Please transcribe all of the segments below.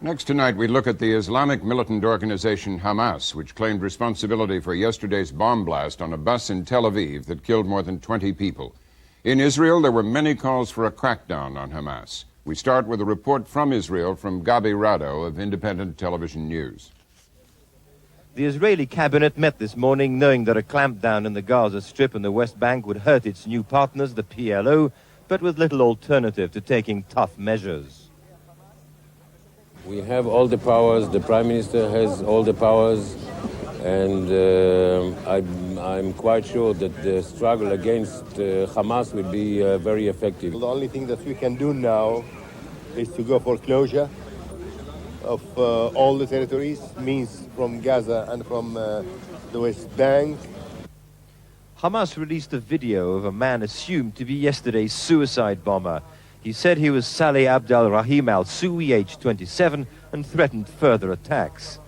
Next tonight, we look at the Islamic militant organization Hamas, which claimed responsibility for yesterday's bomb blast on a bus in Tel Aviv that killed more than 20 people. In Israel, there were many calls for a crackdown on Hamas. We start with a report from Israel from Gabi Rado of Independent Television News. The Israeli cabinet met this morning knowing that a clampdown in the Gaza Strip and the West Bank would hurt its new partners, the PLO, but with little alternative to taking tough measures. We have all the powers, the Prime Minister has all the powers, and I'm quite sure that the struggle against Hamas will be very effective. The only thing that we can do now is to go for closure of all the territories, means from Gaza and from the West Bank. Hamas released a video of a man assumed to be yesterday's suicide bomber. He said he was Saleh Abdel Rahim al-Suwi, aged 27, and threatened further attacks.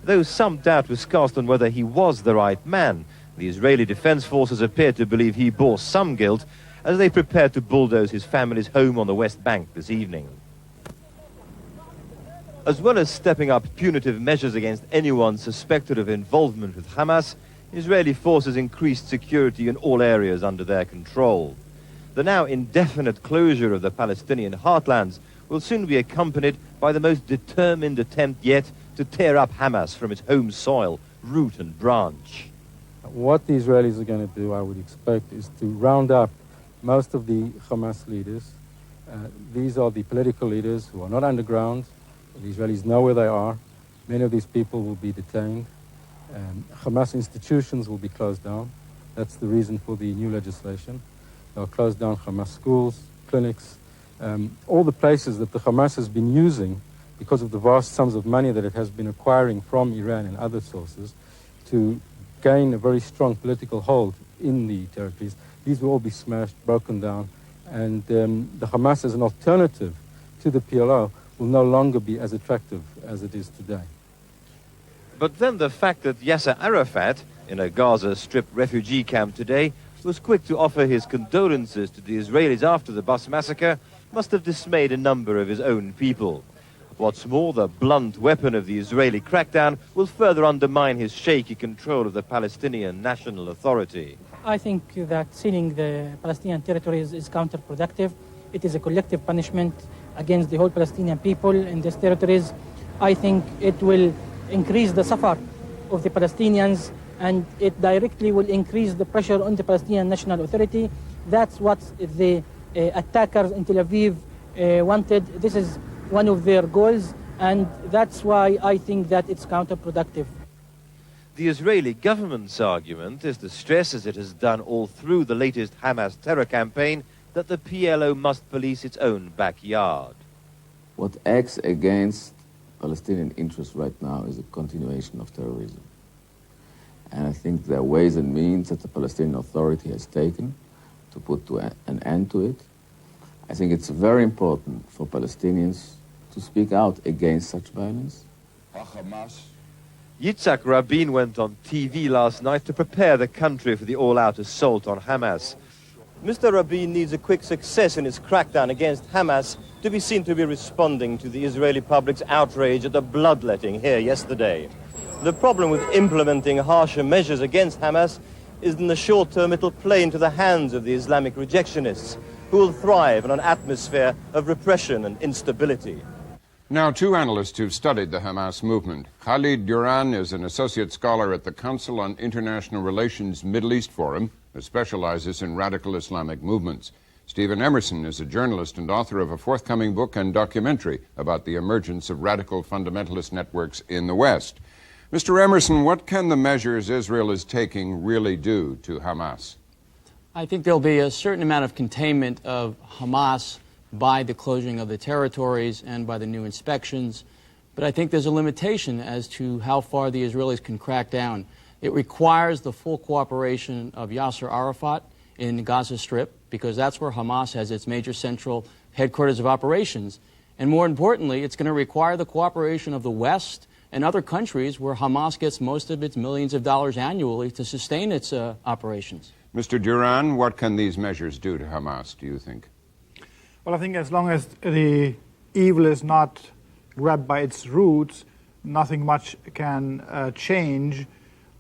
Though some doubt was cast on whether he was the right man, the Israeli Defense Forces appear to believe he bore some guilt as they prepared to bulldoze his family's home on the West Bank this evening. As well as stepping up punitive measures against anyone suspected of involvement with Hamas, Israeli forces increased security in all areas under their control. The now indefinite closure of the Palestinian heartlands will soon be accompanied by the most determined attempt yet to tear up Hamas from its home soil, root and branch. What the Israelis are going to do, I would expect, is to round up most of the Hamas leaders. These are the political leaders who are not underground. The Israelis know where they are. Many of these people will be detained. Hamas institutions will be closed down. That's the reason for the new legislation. They'll close down Hamas schools, clinics, all the places that the Hamas has been using because of the vast sums of money that it has been acquiring from Iran and other sources to gain a very strong political hold in the territories. These will all be smashed, broken down, and the Hamas as an alternative to the PLO will no longer be as attractive as it is today. But then the fact that Yasser Arafat, in a Gaza Strip refugee camp today, was quick to offer his condolences to the Israelis after the bus massacre must have dismayed a number of his own people. What's more, the blunt weapon of the Israeli crackdown will further undermine his shaky control of the Palestinian National Authority. I think that sealing the Palestinian territories is counterproductive. It is a collective punishment against the whole Palestinian people in these territories. I think it will increase the suffer of the Palestinians, and it directly will increase the pressure on the Palestinian National Authority. That's what the attackers in Tel Aviv wanted. This is one of their goals, and that's why I think that it's counterproductive. The Israeli government's argument is to stress, as it has done all through the latest Hamas terror campaign, that the PLO must police its own backyard. What acts against Palestinian interests right now is a continuation of terrorism. And I think there are ways and means that the Palestinian Authority has taken to put an end to it. I think it's very important for Palestinians to speak out against such violence. Yitzhak Rabin went on TV last night to prepare the country for the all-out assault on Hamas. Mr. Rabin needs a quick success in his crackdown against Hamas to be seen to be responding to the Israeli public's outrage at the bloodletting here yesterday. The problem with implementing harsher measures against Hamas is in the short term it'll play into the hands of the Islamic rejectionists, who will thrive in an atmosphere of repression and instability. Now, two analysts who've studied the Hamas movement. Khalid Duran is an associate scholar at the Council on International Relations Middle East Forum, that specializes in radical Islamic movements. Stephen Emerson is a journalist and author of a forthcoming book and documentary about the emergence of radical fundamentalist networks in the West. Mr. Emerson, what can the measures Israel is taking really do to Hamas? I think there'll be a certain amount of containment of Hamas by the closing of the territories and by the new inspections. But I think there's a limitation as to how far the Israelis can crack down. It requires the full cooperation of Yasser Arafat in the Gaza Strip, because that's where Hamas has its major central headquarters of operations. And more importantly, it's going to require the cooperation of the West and other countries where Hamas gets most of its millions of dollars annually to sustain its operations. Mr. Duran, what can these measures do to Hamas, do you think? Well, I think as long as the evil is not grabbed by its roots, nothing much can change.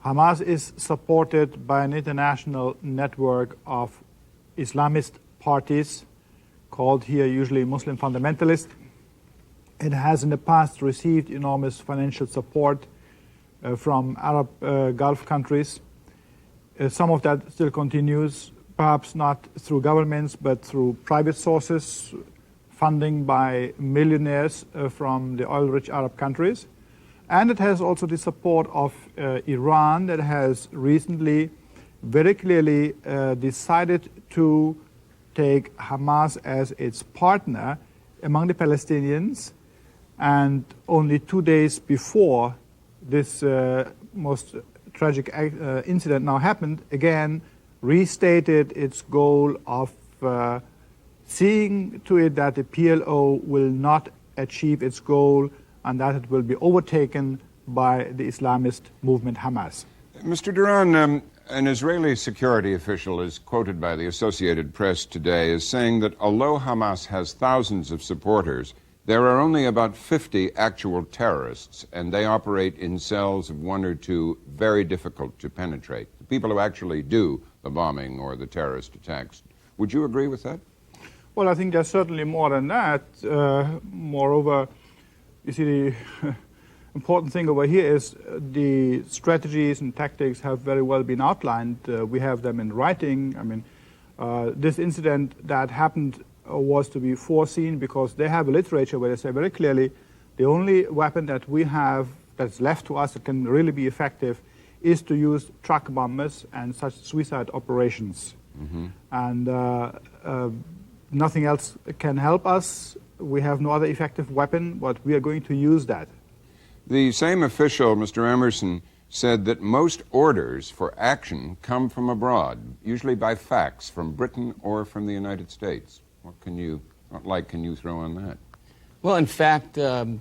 Hamas is supported by an international network of Islamist parties, called here usually Muslim fundamentalist. It has in the past received enormous financial support from Arab Gulf countries. Some of that still continues, perhaps not through governments, but through private sources, funding by millionaires from the oil-rich Arab countries. And it has also the support of Iran, that has recently very clearly decided to take Hamas as its partner among the Palestinians. And only 2 days before this most tragic incident now happened, again restated its goal of seeing to it that the PLO will not achieve its goal and that it will be overtaken by the Islamist movement Hamas. Mr. Duran, an Israeli security official is quoted by the Associated Press today as saying that although Hamas has thousands of supporters, there are only about 50 actual terrorists, and they operate in cells of 1 or 2, very difficult to penetrate. The people who actually do the bombing or the terrorist attacks. Would you agree with that? Well, I think there's certainly more than that. Moreover, you see, the important thing over here is the strategies and tactics have very well been outlined. We have them in writing. I mean, this incident that happened was to be foreseen because they have a literature where they say very clearly the only weapon that we have that's left to us that can really be effective is to use truck bombers and such suicide operations. Mm-hmm. And nothing else can help us. We have no other effective weapon, but we are going to use that. The same official, Mr. Emerson, said that most orders for action come from abroad, usually by fax from Britain or from the United States. What light can you throw on that? Well, in fact, in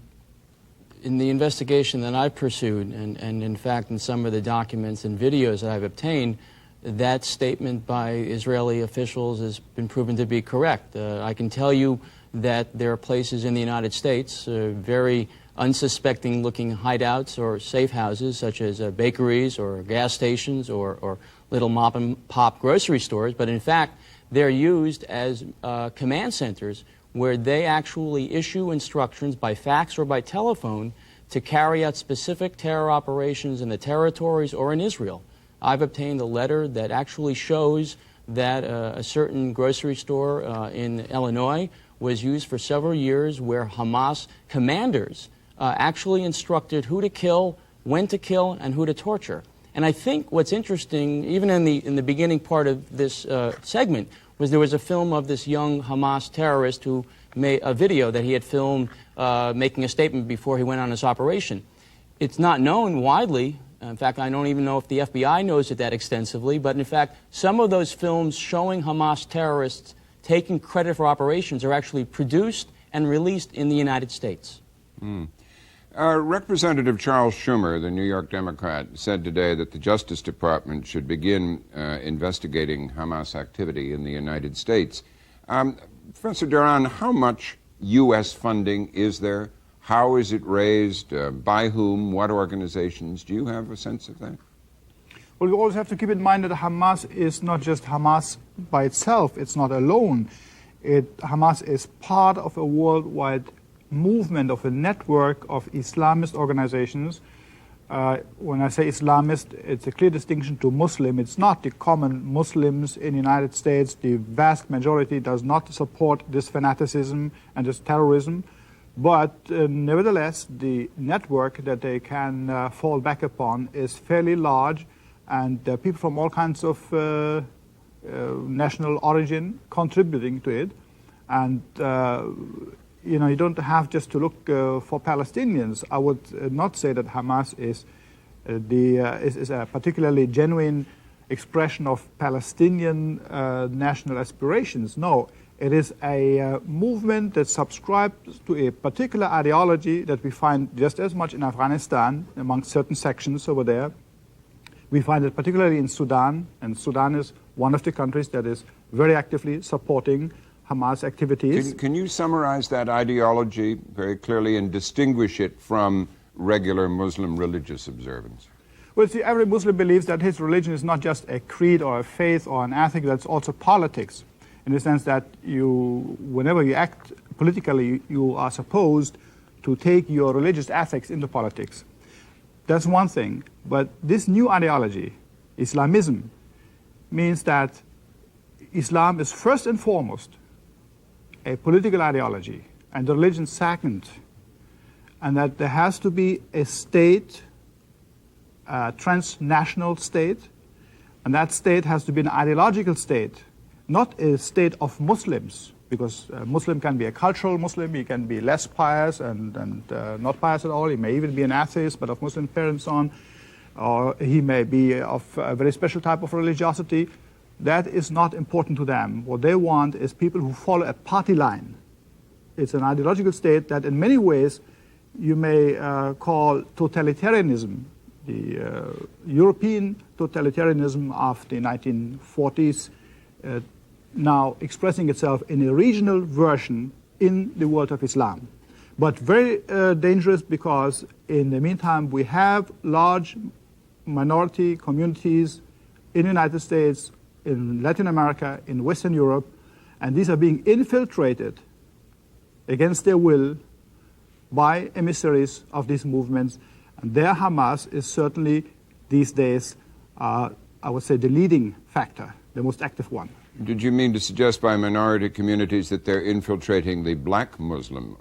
the investigation that I pursued, and in fact in some of the documents and videos that I've obtained, that statement by Israeli officials has been proven to be correct. I can tell you that there are places in the United States, very unsuspecting looking hideouts or safe houses, such as bakeries or gas stations or little mom and pop grocery stores, but in fact they're used as command centers where they actually issue instructions by fax or by telephone to carry out specific terror operations in the territories or in Israel. I've obtained a letter that actually shows that a certain grocery store in Illinois was used for several years, where Hamas commanders actually instructed who to kill, when to kill, and who to torture. And I think what's interesting, even in the beginning part of this segment, was there was a film of this young Hamas terrorist who made a video that he had filmed making a statement before he went on his operation. It's not known widely. In fact, I don't even know if the FBI knows it that extensively, but in fact, some of those films showing Hamas terrorists taking credit for operations are actually produced and released in the United States. Representative Charles Schumer, the New York Democrat, said today that the Justice Department should begin investigating Hamas activity in the United States. Professor Duran, how much U.S. funding is there? How is it raised? By whom? What organizations? Do you have a sense of that? Well, we always have to keep in mind that Hamas is not just Hamas by itself. It's not alone. Hamas is part of a worldwide movement, of a network of Islamist organizations. When I say Islamist, it's a clear distinction to Muslim. It's not the common Muslims in the United States. The vast majority does not support this fanaticism and this terrorism. But nevertheless, the network that they can fall back upon is fairly large, and people from all kinds of national origin contributing to it. And you don't have just to look for Palestinians. I would not say that Hamas is a particularly genuine expression of Palestinian national aspirations. No, it is a movement that subscribes to a particular ideology that we find just as much in Afghanistan, among certain sections over there. We find it particularly in Sudan, and Sudan is one of the countries that is very actively supporting Hamas activities. Can you summarize that ideology very clearly and distinguish it from regular Muslim religious observance? Well, see, every Muslim believes that his religion is not just a creed or a faith or an ethic, that's also politics, in the sense that whenever you act politically, you are supposed to take your religious ethics into politics. That's one thing. But this new ideology, Islamism, means that Islam is first and foremost a political ideology, and the religion second, and that there has to be a state, a transnational state, and that state has to be an ideological state, not a state of Muslims, because a Muslim can be a cultural Muslim, he can be less pious and not pious at all, he may even be an atheist but of Muslim parents on, or he may be of a very special type of religiosity. That is not important to them. What they want is people who follow a party line. It's an ideological state that in many ways you may call totalitarianism. The European totalitarianism of the 1940s now expressing itself in a regional version in the world of Islam. But very dangerous, because in the meantime we have large minority communities in the United States, in Latin America, in Western Europe, and these are being infiltrated against their will by emissaries of these movements. And their Hamas is certainly these days, I would say, the leading factor, the most active one. Did you mean to suggest by minority communities that they're infiltrating the black Muslim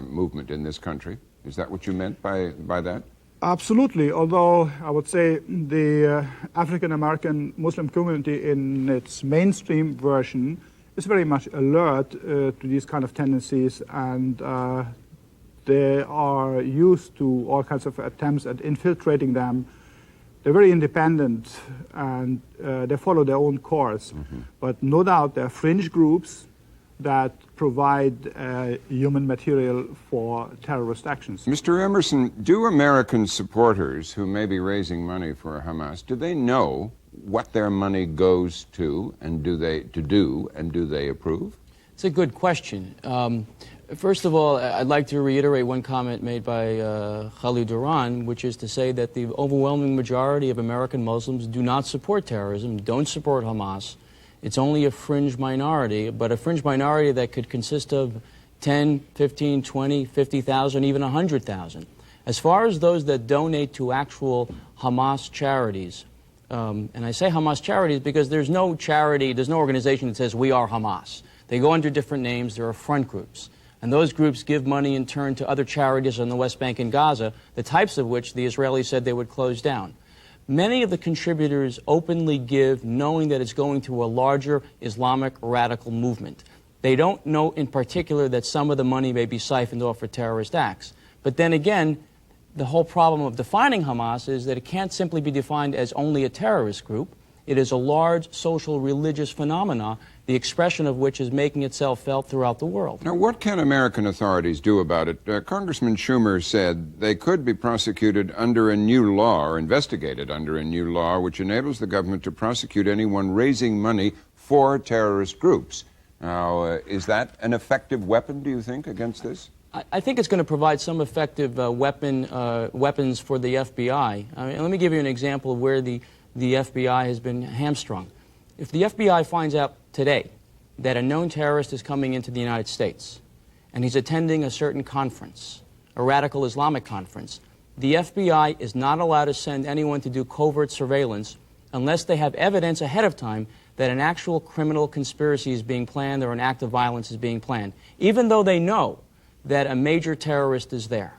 movement in this country? Is that what you meant by that? Absolutely, although I would say the African-American Muslim community in its mainstream version is very much alert to these kind of tendencies, and they are used to all kinds of attempts at infiltrating them. They're very independent and they follow their own course. But no doubt there are fringe groups that provide human material for terrorist actions. Mr. Emerson, do American supporters who may be raising money for Hamas, do they know what their money goes to, and do they approve? It's a good question. First of all, I'd like to reiterate one comment made by Khalid Duran, which is to say that the overwhelming majority of American Muslims do not support terrorism, don't support Hamas. It's only a fringe minority, but a fringe minority that could consist of 10, 15, 20, 50,000, even 100,000. As far as those that donate to actual Hamas charities, and I say Hamas charities because there's no charity, there's no organization that says we are Hamas. They go under different names, there are front groups. And those groups give money in turn to other charities on the West Bank and Gaza, the types of which the Israelis said they would close down. Many of the contributors openly give knowing that it's going to a larger Islamic radical movement. They don't know in particular that some of the money may be siphoned off for terrorist acts. But then again, the whole problem of defining Hamas is that it can't simply be defined as only a terrorist group. It is a large social religious phenomena, the expression of which is making itself felt throughout the world. Now, what can American authorities do about it? Congressman Schumer said they could be prosecuted under a new law, or investigated under a new law, which enables the government to prosecute anyone raising money for terrorist groups. Now, is that an effective weapon, do you think, against this? I think it's going to provide some effective weapons for the FBI. Let me give you an example of where the FBI has been hamstrung. If the FBI finds out today that a known terrorist is coming into the United States and he's attending a certain conference, a radical Islamic conference, the FBI is not allowed to send anyone to do covert surveillance unless they have evidence ahead of time that an actual criminal conspiracy is being planned or an act of violence is being planned, even though they know that a major terrorist is there.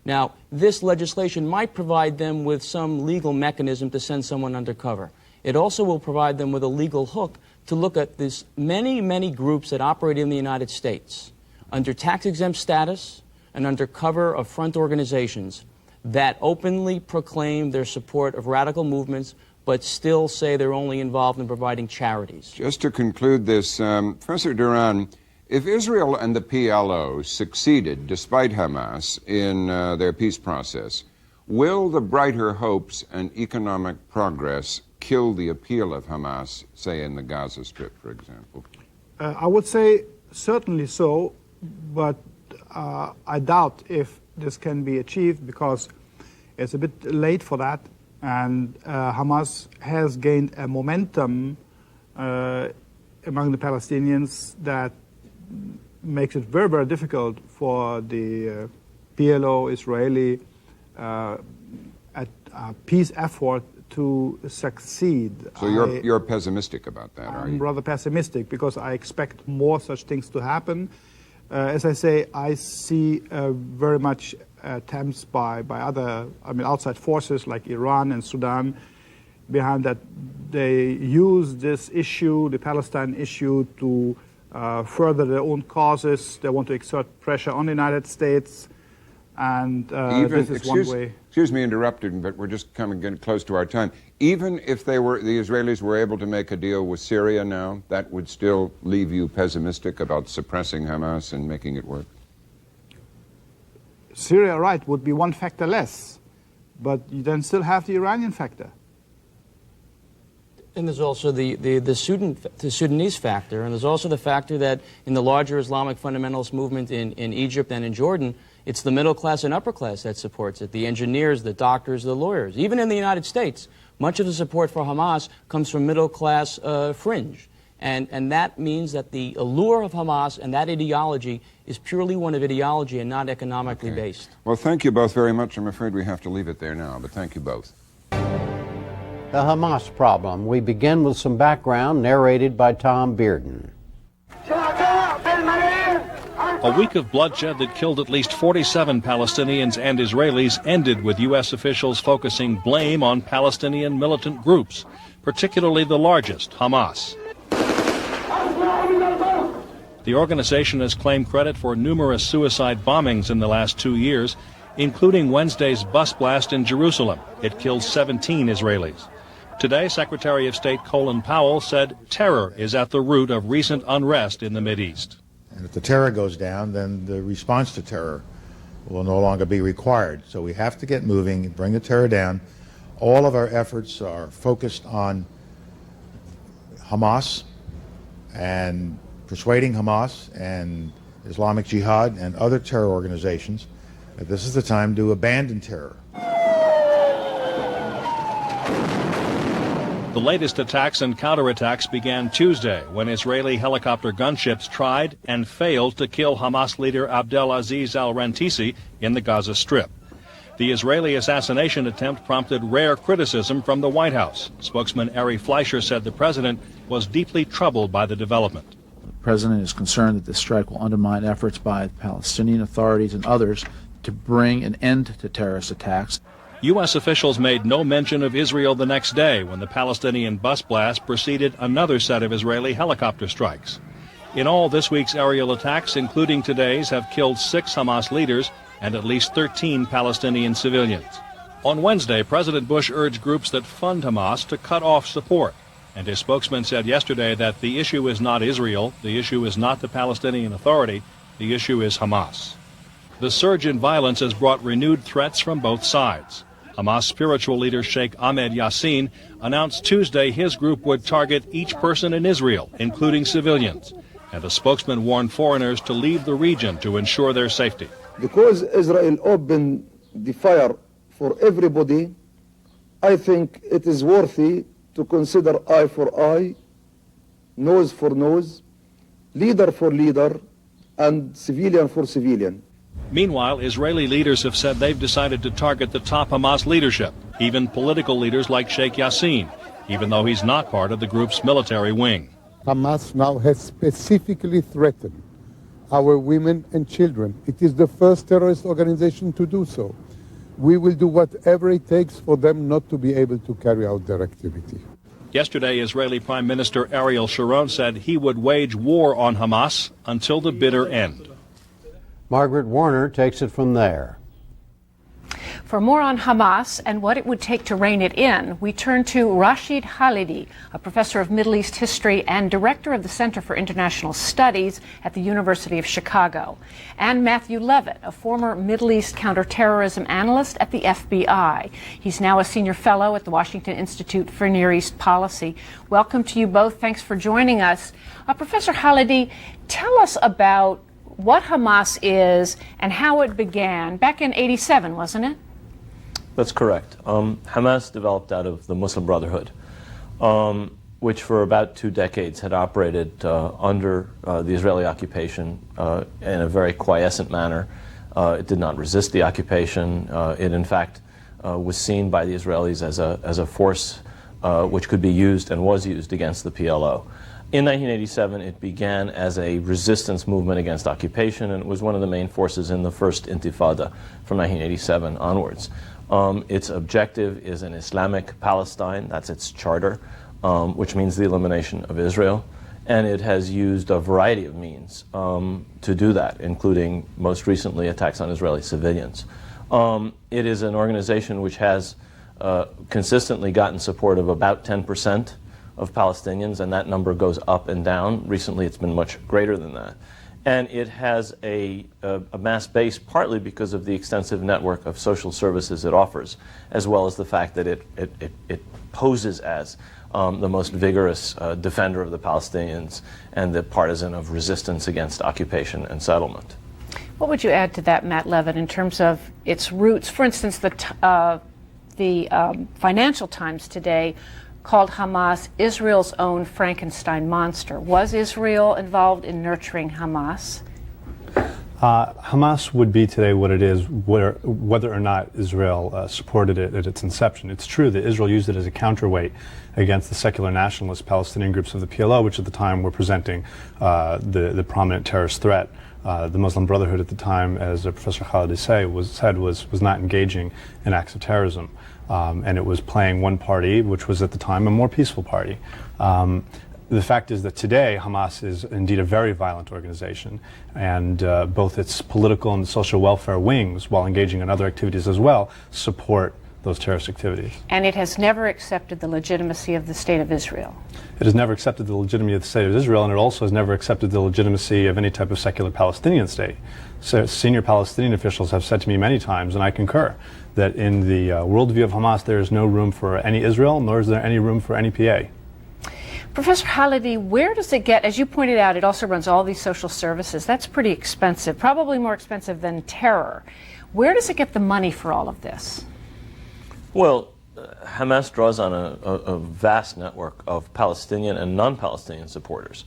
Now, this legislation might provide them with some legal mechanism to send someone undercover. It also will provide them with a legal hook to look at this many groups that operate in the United States under tax-exempt status and under cover of front organizations that openly proclaim their support of radical movements but still say they're only involved in providing charities. Just to conclude this, Professor Duran, if Israel and the PLO succeeded, despite Hamas, in their peace process, will the brighter hopes and economic progress kill the appeal of Hamas, say in the Gaza Strip, for example? I would say certainly so, but I doubt if this can be achieved because it's a bit late for that, and Hamas has gained a momentum among the Palestinians that makes it very, very difficult for the PLO Israeli peace effort to succeed. So you're pessimistic about that, are you? I'm rather pessimistic because I expect more such things to happen. As I say, I see very much attempts by other, outside forces like Iran and Sudan behind that. They use this issue, the Palestine issue, to further their own causes. They want to exert pressure on the United States, and this is one way. Excuse me interrupting, but we're just getting close to our time. Even if the Israelis were able to make a deal with Syria now, that would still leave you pessimistic about suppressing Hamas and making it work? Syria, right, would be one factor less, but you then still have the Iranian factor. And there's also the Sudanese factor, and there's also the factor that in the larger Islamic fundamentalist movement in Egypt and in Jordan, it's the middle class and upper class that supports it, the engineers, the doctors, the lawyers. Even in the United States, much of the support for Hamas comes from middle class fringe. And that means that the allure of Hamas and that ideology is purely one of ideology and not economically based. Well, thank you both very much. I'm afraid we have to leave it there now, but thank you both. The Hamas problem. We begin with some background narrated by Tom Bearden. A week of bloodshed that killed at least 47 Palestinians and Israelis ended with U.S. officials focusing blame on Palestinian militant groups, particularly the largest, Hamas. The organization has claimed credit for numerous suicide bombings in the last 2 years, including Wednesday's bus blast in Jerusalem. It killed 17 Israelis. Today, Secretary of State Colin Powell said terror is at the root of recent unrest in the Mideast. And if the terror goes down, then the response to terror will no longer be required. So we have to get moving, bring the terror down. All of our efforts are focused on Hamas and persuading Hamas and Islamic Jihad and other terror organizations that this is the time to abandon terror. The latest attacks and counterattacks began Tuesday when Israeli helicopter gunships tried and failed to kill Hamas leader Abdelaziz al-Rantisi in the Gaza Strip. The Israeli assassination attempt prompted rare criticism from the White House. Spokesman Ari Fleischer said the president was deeply troubled by the development. The president is concerned that this strike will undermine efforts by the Palestinian authorities and others to bring an end to terrorist attacks. U.S. officials made no mention of Israel the next day when the Palestinian bus blast preceded another set of Israeli helicopter strikes. In all, this week's aerial attacks, including today's, have killed 6 Hamas leaders and at least 13 Palestinian civilians. On Wednesday, President Bush urged groups that fund Hamas to cut off support. And his spokesman said yesterday that the issue is not Israel, the issue is not the Palestinian Authority, the issue is Hamas. The surge in violence has brought renewed threats from both sides. Hamas spiritual leader Sheikh Ahmed Yassin announced Tuesday his group would target each person in Israel, including civilians. And a spokesman warned foreigners to leave the region to ensure their safety. Because Israel opened the fire for everybody, I think it is worthy to consider eye for eye, nose for nose, leader for leader, and civilian for civilian. Meanwhile, Israeli leaders have said they've decided to target the top Hamas leadership, even political leaders like Sheikh Yassin, even though he's not part of the group's military wing. Hamas now has specifically threatened our women and children. It is the first terrorist organization to do so. We will do whatever it takes for them not to be able to carry out their activity. Yesterday, Israeli Prime Minister Ariel Sharon said he would wage war on Hamas until the bitter end. Margaret Warner takes it from there. For more on Hamas and what it would take to rein it in, we turn to Rashid Khalidi, a professor of Middle East history and director of the Center for International Studies at the University of Chicago, and Matthew Levitt, a former Middle East counterterrorism analyst at the FBI. He's now a senior fellow at the Washington Institute for Near East Policy. Welcome to you both. Thanks for joining us. Professor Khalidi, tell us about what Hamas is and how it began back in '87, wasn't it? That's correct. Hamas developed out of the Muslim Brotherhood, which for about 2 decades had operated under the Israeli occupation in a very quiescent manner. It did not resist the occupation. It, in fact, was seen by the Israelis as a force which could be used and was used against the PLO. In 1987, it began as a resistance movement against occupation, and it was one of the main forces in the first Intifada from 1987 onwards. Its objective is an Islamic Palestine. That's its charter, which means the elimination of Israel. And it has used a variety of means to do that, including most recently attacks on Israeli civilians. It is an organization which has consistently gotten support of about 10% of Palestinians, and that number goes up and down. Recently it's been much greater than that. And it has a mass base partly because of the extensive network of social services it offers, as well as the fact that it poses as the most vigorous defender of the Palestinians and the partisan of resistance against occupation and settlement. What would you add to that, Matt Levitt, in terms of its roots? For instance, the Financial Times today called Hamas Israel's own Frankenstein monster. Was Israel involved in nurturing Hamas? Hamas would be today what it is, whether or not Israel supported it at its inception. It's true that Israel used it as a counterweight against the secular nationalist Palestinian groups of the PLO, which at the time were presenting the prominent terrorist threat. The Muslim Brotherhood at the time, as Professor Khalidi said, was not engaging in acts of terrorism. And it was playing one party, which was at the time a more peaceful party. The fact is that today Hamas is indeed a very violent organization, and both its political and social welfare wings, while engaging in other activities as well, support those terrorist activities. And it has never accepted the legitimacy of the State of Israel. It has never accepted the legitimacy of the State of Israel, and it also has never accepted the legitimacy of any type of secular Palestinian state. So senior Palestinian officials have said to me many times, and I concur, that in the worldview of Hamas there is no room for any Israel, nor is there any room for any PA. Professor Khalidi, where does it get, as you pointed out, it also runs all these social services. That's pretty expensive, probably more expensive than terror. Where does it get the money for all of this? Well, Hamas draws on a vast network of Palestinian and non-Palestinian supporters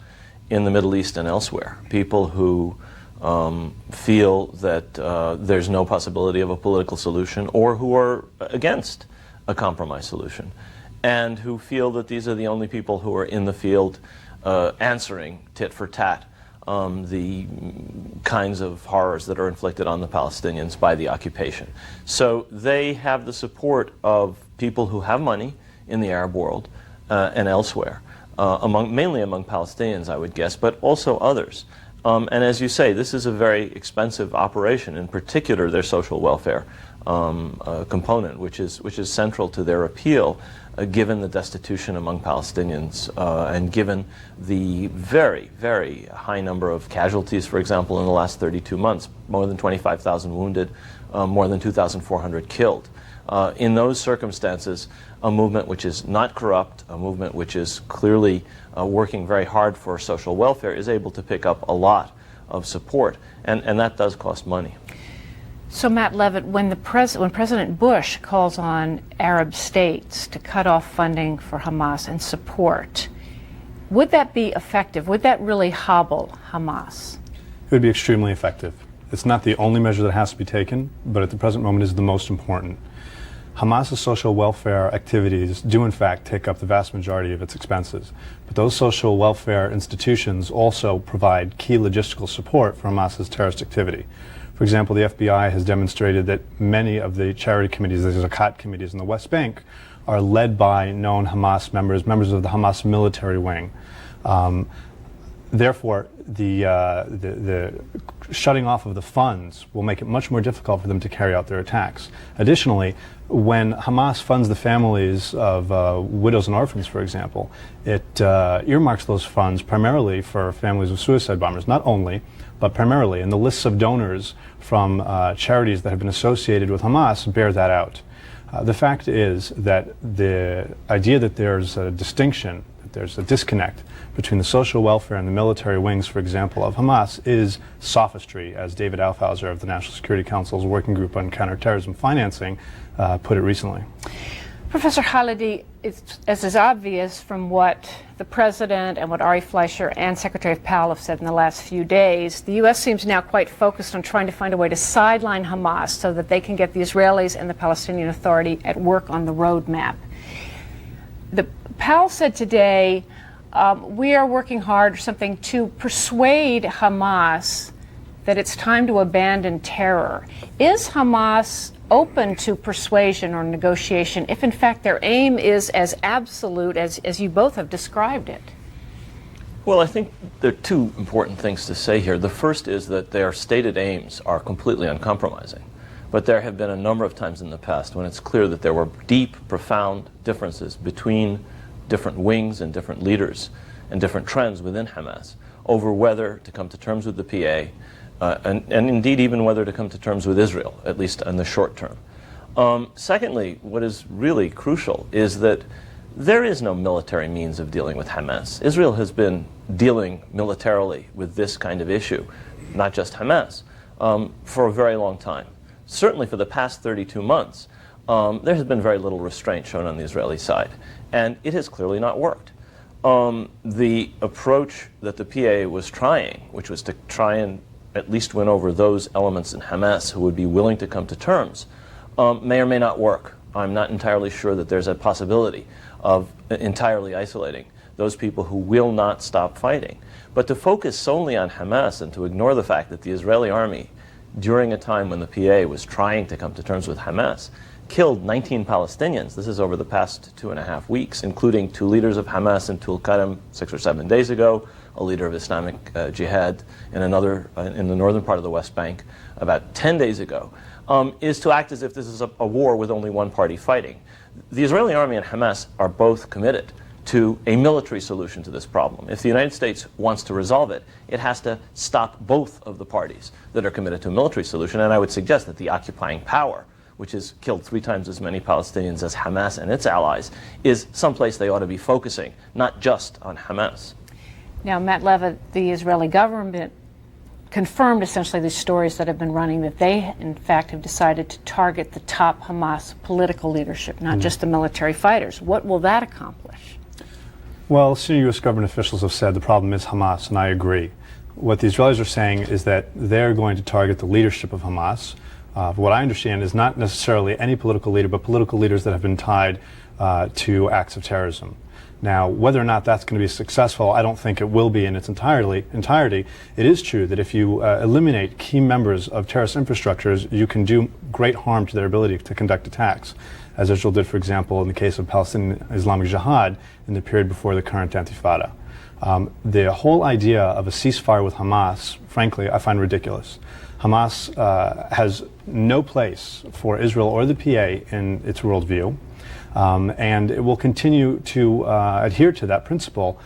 in the Middle East and elsewhere. People who feel that there's no possibility of a political solution, or who are against a compromise solution, and who feel that these are the only people who are in the field answering tit for tat the kinds of horrors that are inflicted on the Palestinians by the occupation. So they have the support of people who have money in the Arab world and elsewhere, mainly among Palestinians, I would guess, but also others. And as you say, this is a very expensive operation, in particular their social welfare component, which is central to their appeal, given the destitution among Palestinians and given the very, very high number of casualties, for example, in the last 32 months, more than 25,000 wounded, more than 2,400 killed. In those circumstances, a movement which is not corrupt, a movement which is clearly working very hard for social welfare, is able to pick up a lot of support, and that does cost money. So, Matt Levitt, when President Bush calls on Arab states to cut off funding for Hamas and support, would that be effective? Would that really hobble Hamas? It would be extremely effective. It's not the only measure that has to be taken, but at the present moment is the most important. Hamas's social welfare activities do in fact take up the vast majority of its expenses, but those social welfare institutions also provide key logistical support for Hamas's terrorist activity. For example, the FBI has demonstrated that many of the charity committees, the Zakat committees in the West Bank, are led by known Hamas members of the Hamas military wing. Therefore, the shutting off of the funds will make it much more difficult for them to carry out their attacks. Additionally, when Hamas funds the families of widows and orphans, for example, it earmarks those funds primarily for families of suicide bombers, not only, but primarily. And the lists of donors from charities that have been associated with Hamas bear that out. The fact is that the idea that there's a distinction, that there's a disconnect between the social welfare and the military wings, for example, of Hamas is sophistry, as David Aufhauser of the National Security Council's Working Group on Counterterrorism Financing put it recently. Professor Khalidi, as is obvious from what the President and what Ari Fleischer and Secretary of Powell have said in the last few days, the U.S. seems now quite focused on trying to find a way to sideline Hamas so that they can get the Israelis and the Palestinian Authority at work on the roadmap. Powell said today, we are working hard or something to persuade Hamas that it's time to abandon terror. Is Hamas open to persuasion or negotiation if in fact their aim is as absolute as you both have described it? Well, I think there are two important things to say here. The first is that their stated aims are completely uncompromising. But there have been a number of times in the past when it's clear that there were deep, profound differences between different wings and different leaders and different trends within Hamas over whether to come to terms with the PA and indeed even whether to come to terms with Israel, at least in the short term. Secondly, what is really crucial is that there is no military means of dealing with Hamas. Israel has been dealing militarily with this kind of issue, not just Hamas, for a very long time. Certainly for the past 32 months, there has been very little restraint shown on the Israeli side, and it has clearly not worked. The approach that the PA was trying, which was to try and at least win over those elements in Hamas who would be willing to come to terms, may or may not work. I'm not entirely sure that there's a possibility of entirely isolating those people who will not stop fighting. But to focus solely on Hamas and to ignore the fact that the Israeli army, during a time when the PA was trying to come to terms with Hamas, killed 19 Palestinians. This is over the past 2.5 weeks, including 2 leaders of Hamas in Tulkarem 6 or 7 days ago, a leader of Islamic Jihad in the northern part of the West Bank about 10 days ago, is to act as if this is a war with only one party fighting. The Israeli army and Hamas are both committed to a military solution to this problem. If the United States wants to resolve it, it has to stop both of the parties that are committed to a military solution, and I would suggest that the occupying power, which has killed 3 times as many Palestinians as Hamas and its allies, is someplace they ought to be focusing, not just on Hamas. Now, Matt Levitt, the Israeli government confirmed essentially these stories that have been running, that they, in fact, have decided to target the top Hamas political leadership, not just the military fighters. What will that accomplish? Well, senior U.S. government officials have said the problem is Hamas, and I agree. What the Israelis are saying is that they're going to target the leadership of Hamas. What I understand is not necessarily any political leader, but political leaders that have been tied to acts of terrorism. Now, whether or not that's going to be successful, I don't think it will be in its entirety. It is true that if you eliminate key members of terrorist infrastructures, you can do great harm to their ability to conduct attacks, as Israel did, for example, in the case of Palestinian Islamic Jihad in the period before the current Intifada. The whole idea of a ceasefire with Hamas, frankly, I find ridiculous. Hamas has no place for Israel or the PA in its worldview. And it will continue to adhere to that principle.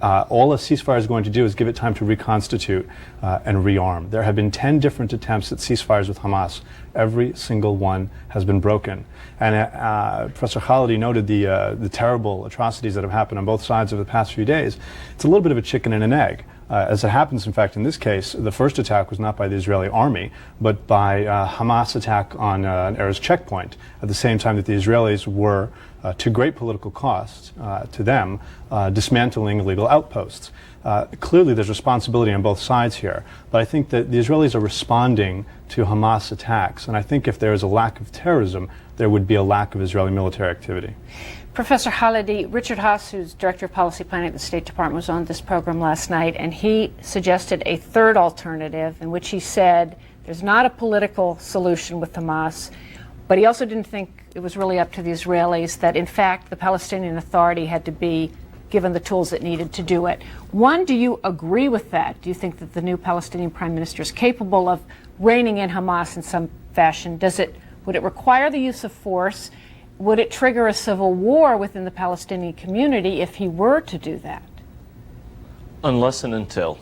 All a ceasefire is going to do is give it time to reconstitute and rearm. There have been 10 different attempts at ceasefires with Hamas. Every single one has been broken. And Professor Khalidi noted the terrible atrocities that have happened on both sides over the past few days. It's a little bit of a chicken and an egg. As it happens, in fact, in this case, the first attack was not by the Israeli army, but by Hamas attack on an Erez checkpoint, at the same time that the Israelis were, to great political cost to them, dismantling illegal outposts. Clearly, there's responsibility on both sides here, but I think that the Israelis are responding to Hamas attacks, and I think if there is a lack of terrorism, there would be a lack of Israeli military activity. Professor Khalidi, Richard Haas, who's Director of Policy Planning at the State Department, was on this program last night, and he suggested a third alternative in which he said there's not a political solution with Hamas, but he also didn't think it was really up to the Israelis, that in fact the Palestinian Authority had to be given the tools it needed to do it. One, do you agree with that? Do you think that the new Palestinian Prime Minister is capable of reining in Hamas in some fashion? Would it require the use of force? Would it trigger a civil war within the Palestinian community if he were to do that? Unless and until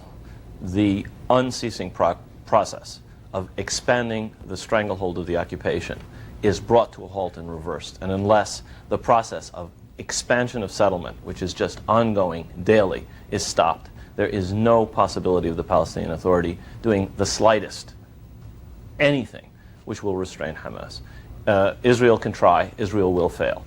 the unceasing process of expanding the stranglehold of the occupation is brought to a halt and reversed, and unless the process of expansion of settlement, which is just ongoing daily, is stopped, there is no possibility of the Palestinian Authority doing the slightest anything which will restrain Hamas. Israel can try, Israel will fail.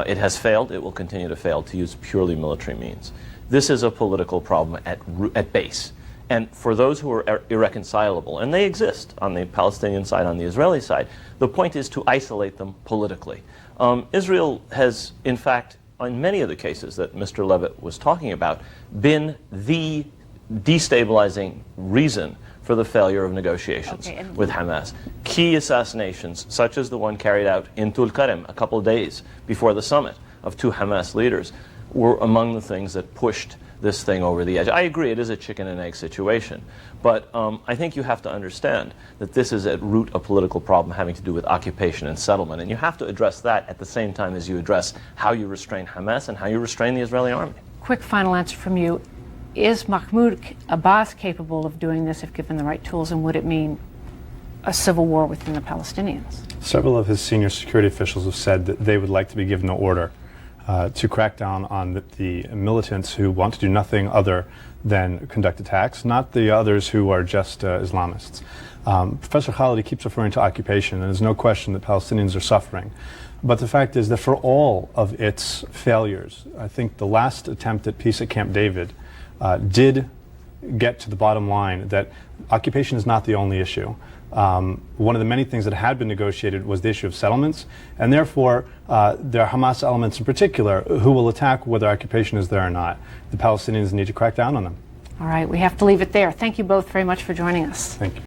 It has failed, it will continue to fail to use purely military means. This is a political problem at base. And for those who are irreconcilable, and they exist on the Palestinian side, on the Israeli side, the point is to isolate them politically. Israel has, in fact, in many of the cases that Mr. Levitt was talking about, been the destabilizing reason for the failure of negotiations with Hamas. Key assassinations, such as the one carried out in Tulkarem a couple of days before the summit of 2 Hamas leaders, were among the things that pushed this thing over the edge. I agree, it is a chicken and egg situation, but I think you have to understand that this is at root a political problem having to do with occupation and settlement, and you have to address that at the same time as you address how you restrain Hamas and how you restrain the Israeli army. Quick final answer from you. Is Mahmoud Abbas capable of doing this if given the right tools, and would it mean a civil war within the Palestinians? Several of his senior security officials have said that they would like to be given an order to crack down on the militants who want to do nothing other than conduct attacks, not the others who are just Islamists. Professor Khalidi keeps referring to occupation, and there's no question that Palestinians are suffering. But the fact is that for all of its failures, I think the last attempt at peace at Camp David did get to the bottom line that occupation is not the only issue. One of the many things that had been negotiated was the issue of settlements, and therefore there are Hamas elements in particular who will attack whether occupation is there or not. The Palestinians need to crack down on them. All right, we have to leave it there. Thank you both very much for joining us. Thank you.